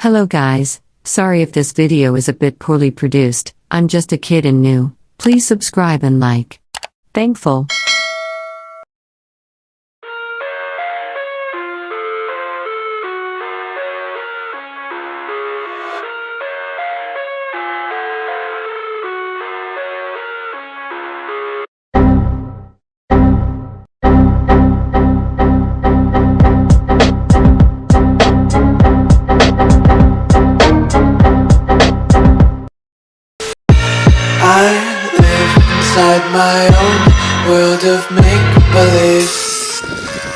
Hello guys, sorry if this video is a bit poorly produced, I'm just a kid and new. Please subscribe and like. Thankful. I live inside my own world of make-believe.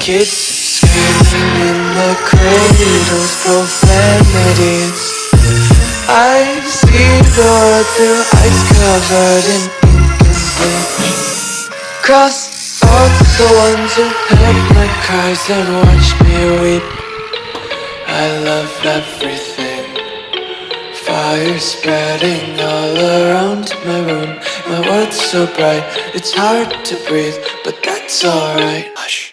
Kids screaming in the cradles, profanities. I see the world through ice covered in ink and bleach. Cross out the ones who heard my cries and watched me weep. I love everything. Fire spreading all around my room. My world's so bright, it's hard to breathe, but that's alright. Hush.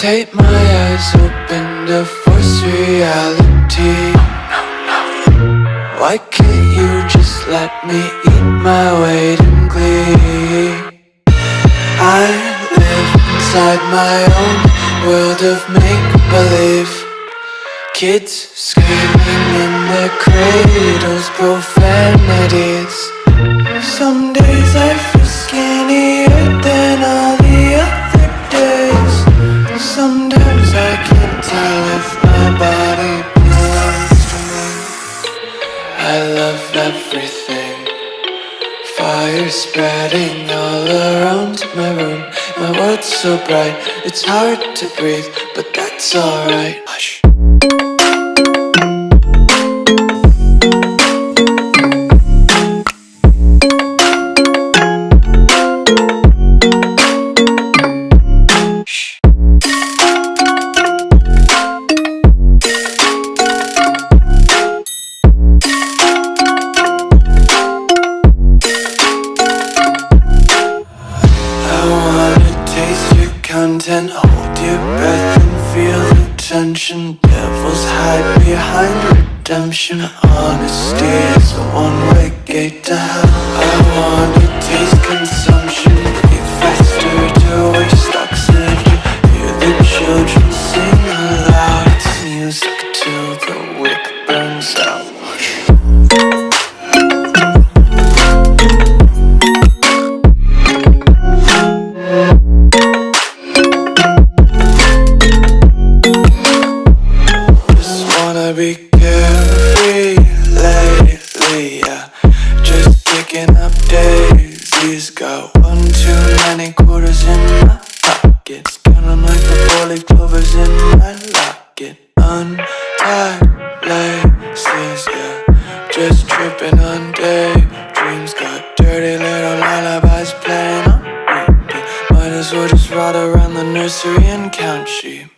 Tape my eyes open to force reality. Why can't you just let me eat my weight in glee? I live inside my own world of make-believe. Kids screaming in their cradles, profanities. Some days I feel skinnier than all the other days. Sometimes I can't tell if my body belongs to me. I love everything. Fire spreading all around my room. My world's so bright, it's hard to breathe, but that's alright. Hush. Content, hold your breath and feel the tension. Devils hide behind redemption. Honesty is a one-way gate to hell. I wanna taste consumption. Be faster to waste oxygen. Hear the children sing aloud. It's music till the wick burns out. Be carefree lately, yeah. Just picking up daisies. Got one too many quarters in my pockets. Count 'em like the 4-leaf clovers in my locket. Untied laces, yeah. Just tripping on daydreams. Got dirty little lullabies playing on repeat. Might as well just ride around the nursery and count sheep.